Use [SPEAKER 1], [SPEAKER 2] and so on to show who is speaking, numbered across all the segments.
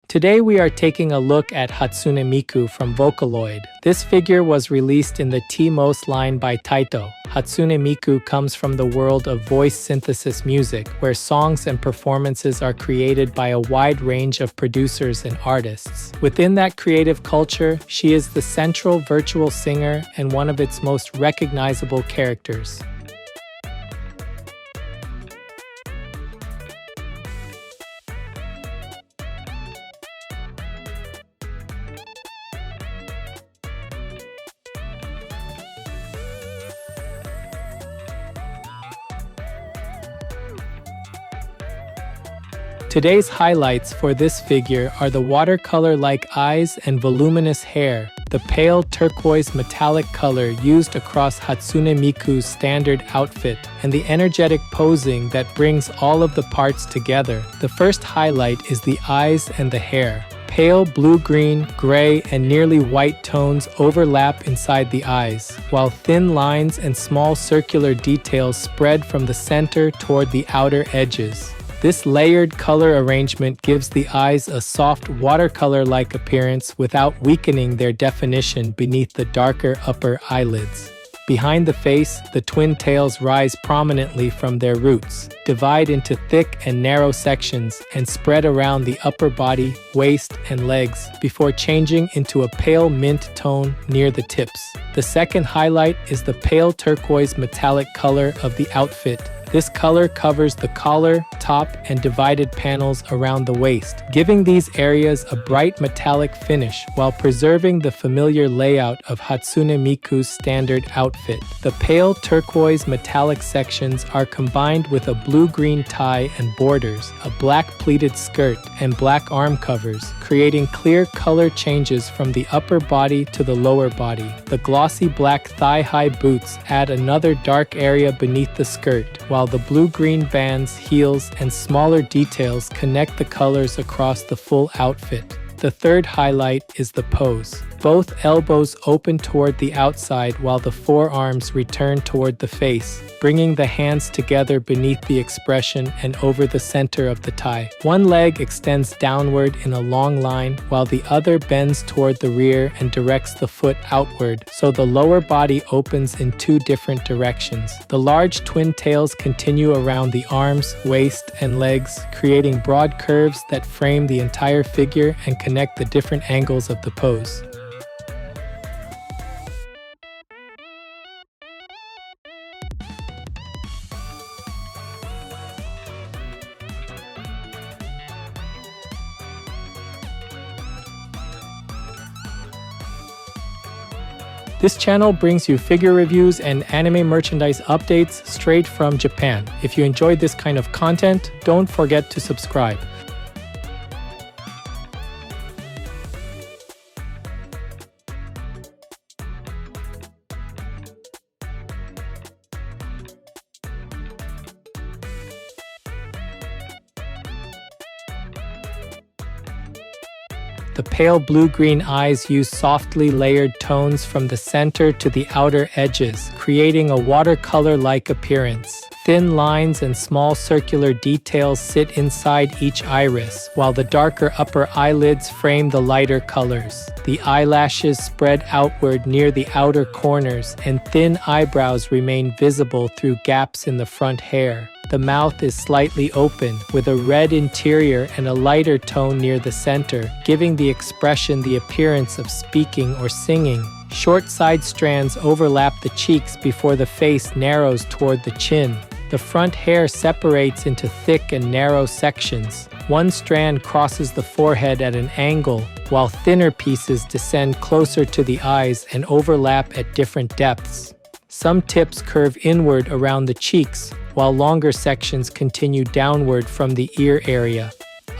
[SPEAKER 1] Today we are taking a look at Hatsune Miku from Vocaloid. This figure was released in the T-Most line by Taito. Hatsune Miku comes from the world of voice synthesis music, where songs and performances are created by a wide range of producers and artists. Within that creative culture, she is the central virtual singer and one of its most recognizable characters. Today's highlights for this figure are the watercolor-like eyes and voluminous hair, the pale turquoise metallic color used across Hatsune Miku's standard outfit, and the energetic posing that brings all of the parts together. The first highlight is the eyes and the hair. Pale blue-green, gray, and nearly white tones overlap inside the eyes, while thin lines and small circular details spread from the center toward the outer edges. This layered color arrangement gives the eyes a soft watercolor-like appearance without weakening their definition beneath the darker upper eyelids. Behind the face, the twin tails rise prominently from their roots, divide into thick and narrow sections, and spread around the upper body, waist, and legs, before changing into a pale mint tone near the tips. The second highlight is the pale turquoise metallic color of the outfit. This color covers the collar, top, and divided panels around the waist, giving these areas a bright metallic finish while preserving the familiar layout of Hatsune Miku's standard outfit. The pale turquoise metallic sections are combined with a blue-green tie and borders, a black pleated skirt, and black arm covers, creating clear color changes from the upper body to the lower body. The glossy black thigh-high boots add another dark area beneath the skirt, while the blue-green bands, heels, and smaller details connect the colors across the full outfit. The third highlight is the pose. Both elbows open toward the outside while the forearms return toward the face, bringing the hands together beneath the expression and over the center of the tie. One leg extends downward in a long line while the other bends toward the rear and directs the foot outward, so the lower body opens in two different directions. The large twin tails continue around the arms, waist, and legs, creating broad curves that frame the entire figure and connect the different angles of the pose. This channel brings you figure reviews and anime merchandise updates straight from Japan. If you enjoyed this kind of content, don't forget to subscribe. The pale blue-green eyes use softly layered tones from the center to the outer edges, creating a watercolor-like appearance. Thin lines and small circular details sit inside each iris, while the darker upper eyelids frame the lighter colors. The eyelashes spread outward near the outer corners, and thin eyebrows remain visible through gaps in the front hair. The mouth is slightly open, with a red interior and a lighter tone near the center, giving the expression the appearance of speaking or singing. Short side strands overlap the cheeks before the face narrows toward the chin. The front hair separates into thick and narrow sections. One strand crosses the forehead at an angle, while thinner pieces descend closer to the eyes and overlap at different depths. Some tips curve inward around the cheeks, while longer sections continue downward from the ear area.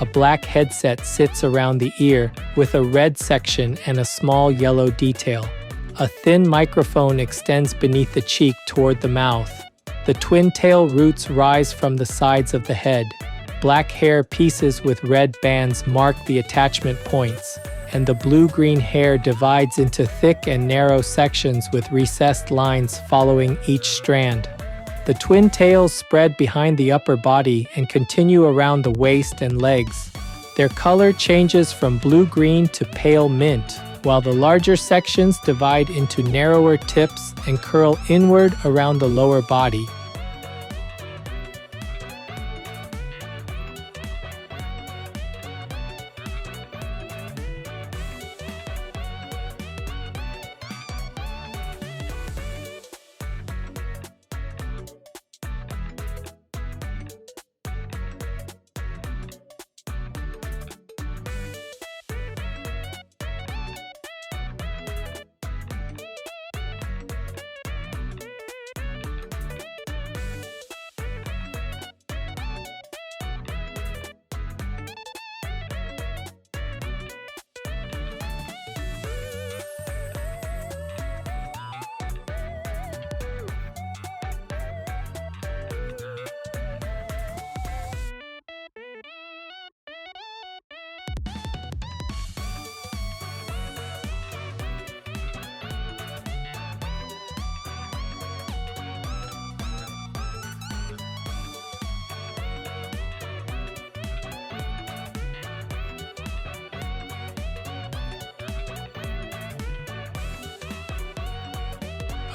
[SPEAKER 1] A black headset sits around the ear, with a red section and a small yellow detail. A thin microphone extends beneath the cheek toward the mouth. The twin tail roots rise from the sides of the head. Black hair pieces with red bands mark the attachment points, and the blue-green hair divides into thick and narrow sections with recessed lines following each strand. The twin tails spread behind the upper body and continue around the waist and legs. Their color changes from blue-green to pale mint, while the larger sections divide into narrower tips and curl inward around the lower body.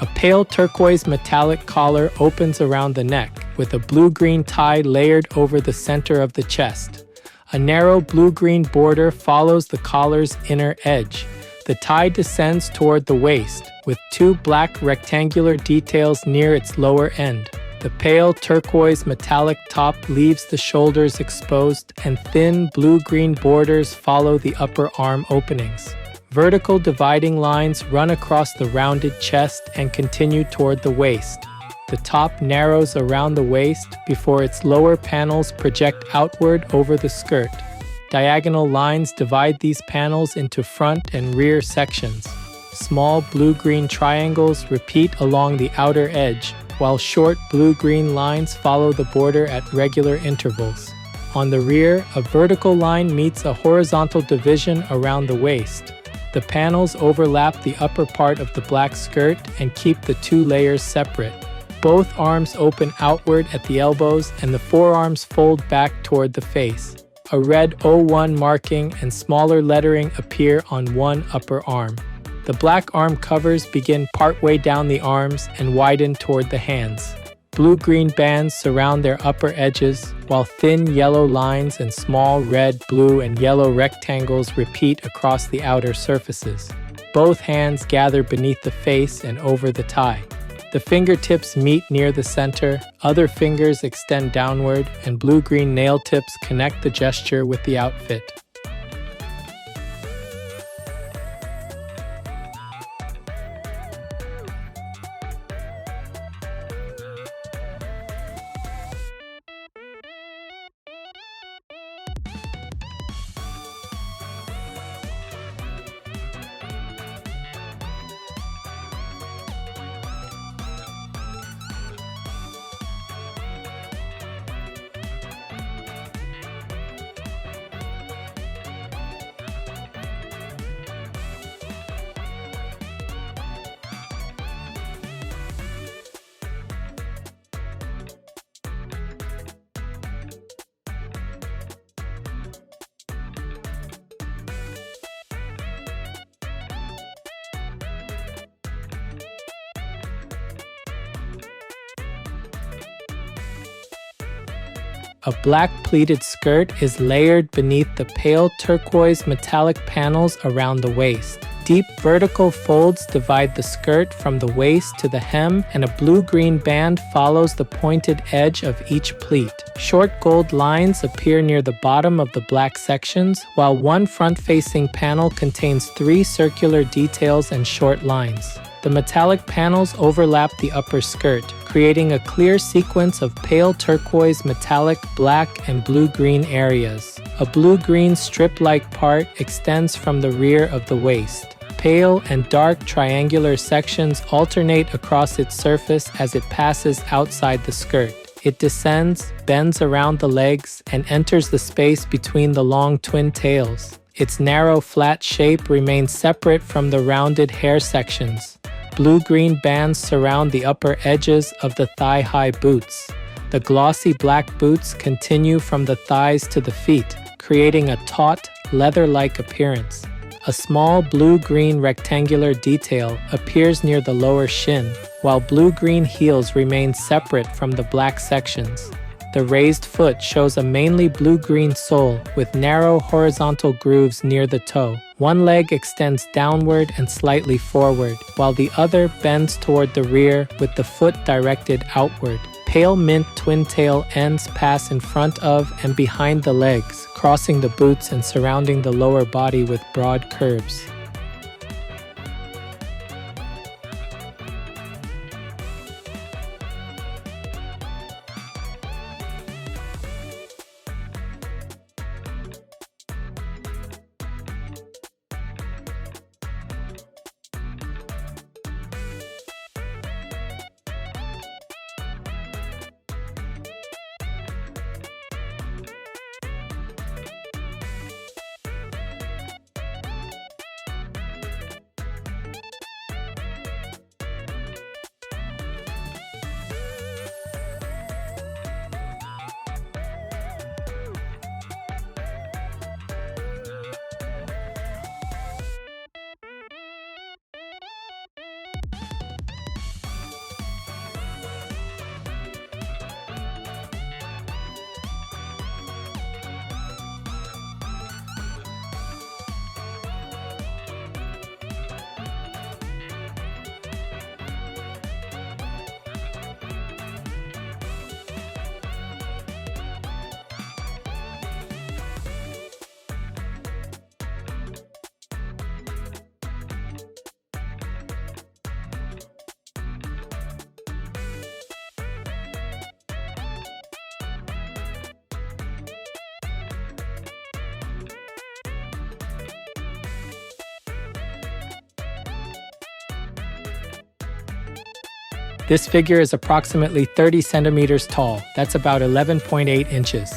[SPEAKER 1] A pale turquoise metallic collar opens around the neck, with a blue-green tie layered over the center of the chest. A narrow blue-green border follows the collar's inner edge. The tie descends toward the waist, with two black rectangular details near its lower end. The pale turquoise metallic top leaves the shoulders exposed, and thin blue-green borders follow the upper arm openings. Vertical dividing lines run across the rounded chest and continue toward the waist. The top narrows around the waist before its lower panels project outward over the skirt. Diagonal lines divide these panels into front and rear sections. Small blue-green triangles repeat along the outer edge, while short blue-green lines follow the border at regular intervals. On the rear, a vertical line meets a horizontal division around the waist. The panels overlap the upper part of the black skirt and keep the two layers separate. Both arms open outward at the elbows and the forearms fold back toward the face. A red O1 marking and smaller lettering appear on one upper arm. The black arm covers begin partway down the arms and widen toward the hands. Blue-green bands surround their upper edges, while thin yellow lines and small red, blue, and yellow rectangles repeat across the outer surfaces. Both hands gather beneath the face and over the tie. The fingertips meet near the center, other fingers extend downward, and blue-green nail tips connect the gesture with the outfit. A black pleated skirt is layered beneath the pale turquoise metallic panels around the waist. Deep vertical folds divide the skirt from the waist to the hem, and a blue-green band follows the pointed edge of each pleat. Short gold lines appear near the bottom of the black sections, while one front-facing panel contains 3 circular details and short lines. The metallic panels overlap the upper skirt, creating a clear sequence of pale turquoise, metallic, black, and blue-green areas. A blue-green strip-like part extends from the rear of the waist. Pale and dark triangular sections alternate across its surface as it passes outside the skirt. It descends, bends around the legs, and enters the space between the long twin tails. Its narrow, flat shape remains separate from the rounded hair sections. Blue-green bands surround the upper edges of the thigh-high boots. The glossy black boots continue from the thighs to the feet, creating a taut, leather-like appearance. A small blue-green rectangular detail appears near the lower shin, while blue-green heels remain separate from the black sections. The raised foot shows a mainly blue-green sole with narrow horizontal grooves near the toe. One leg extends downward and slightly forward, while the other bends toward the rear with the foot directed outward. Pale mint twin tail ends pass in front of and behind the legs, crossing the boots and surrounding the lower body with broad curves. This figure is approximately 30 centimeters tall. That's about 11.8 inches.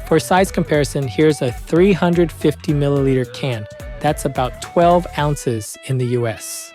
[SPEAKER 1] For size comparison, here's a 350 milliliter can. That's about 12 ounces in the US.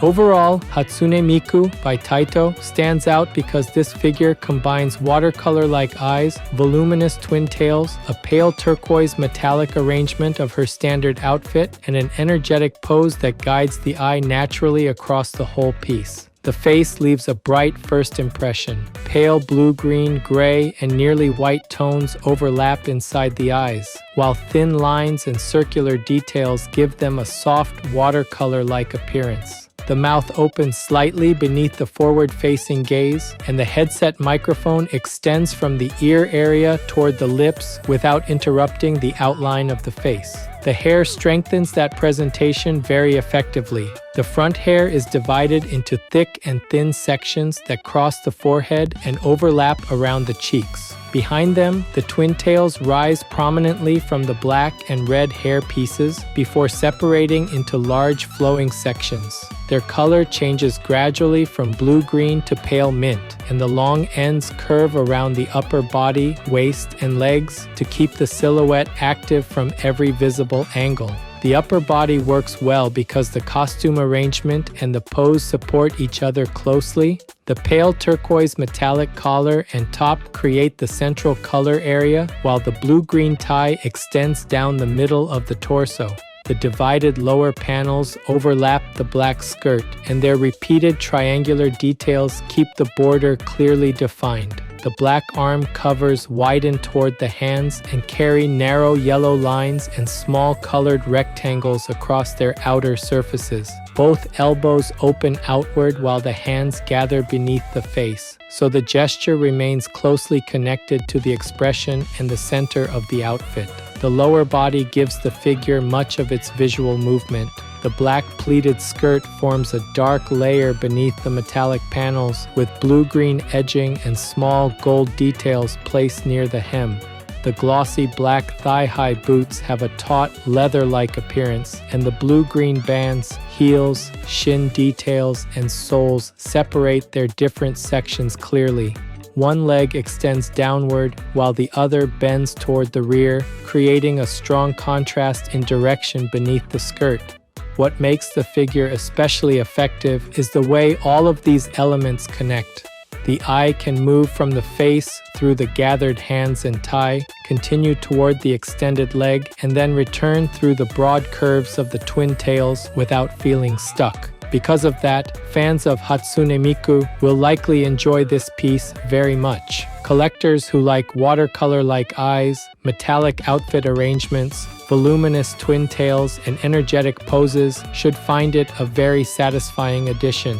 [SPEAKER 1] Overall, Hatsune Miku by Taito stands out because this figure combines watercolor-like eyes, voluminous twin tails, a pale turquoise metallic arrangement of her standard outfit, and an energetic pose that guides the eye naturally across the whole piece. The face leaves a bright first impression. Pale blue-green, gray, and nearly white tones overlap inside the eyes, while thin lines and circular details give them a soft watercolor-like appearance. The mouth opens slightly beneath the forward-facing gaze, and the headset microphone extends from the ear area toward the lips without interrupting the outline of the face. The hair strengthens that presentation very effectively. The front hair is divided into thick and thin sections that cross the forehead and overlap around the cheeks. Behind them, the twin tails rise prominently from the black and red hair pieces before separating into large flowing sections. Their color changes gradually from blue-green to pale mint, and the long ends curve around the upper body, waist, and legs to keep the silhouette active from every visible angle. The upper body works well because the costume arrangement and the pose support each other closely. The pale turquoise metallic collar and top create the central color area, while the blue-green tie extends down the middle of the torso. The divided lower panels overlap the black skirt, and their repeated triangular details keep the border clearly defined. The black arm covers widen toward the hands and carry narrow yellow lines and small colored rectangles across their outer surfaces. Both elbows open outward while the hands gather beneath the face, so the gesture remains closely connected to the expression and the center of the outfit. The lower body gives the figure much of its visual movement. The black pleated skirt forms a dark layer beneath the metallic panels with blue-green edging and small gold details placed near the hem. The glossy black thigh-high boots have a taut, leather-like appearance, and the blue-green bands, heels, shin details, and soles separate their different sections clearly. One leg extends downward while the other bends toward the rear, creating a strong contrast in direction beneath the skirt. What makes the figure especially effective is the way all of these elements connect. The eye can move from the face through the gathered hands and tie, continue toward the extended leg, and then return through the broad curves of the twin tails without feeling stuck. Because of that, fans of Hatsune Miku will likely enjoy this piece very much. Collectors who like watercolor-like eyes, metallic outfit arrangements, voluminous twin tails, and energetic poses should find it a very satisfying addition.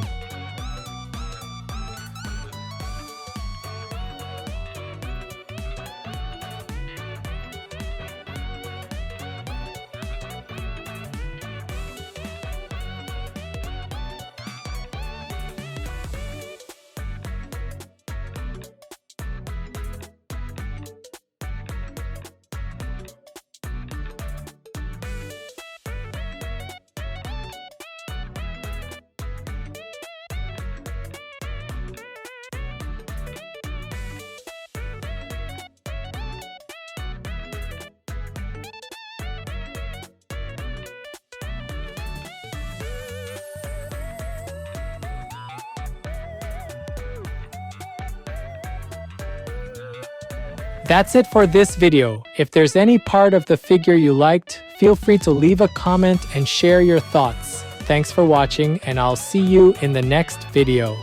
[SPEAKER 1] That's it for this video. If there's any part of the figure you liked, feel free to leave a comment and share your thoughts. Thanks for watching, and I'll see you in the next video.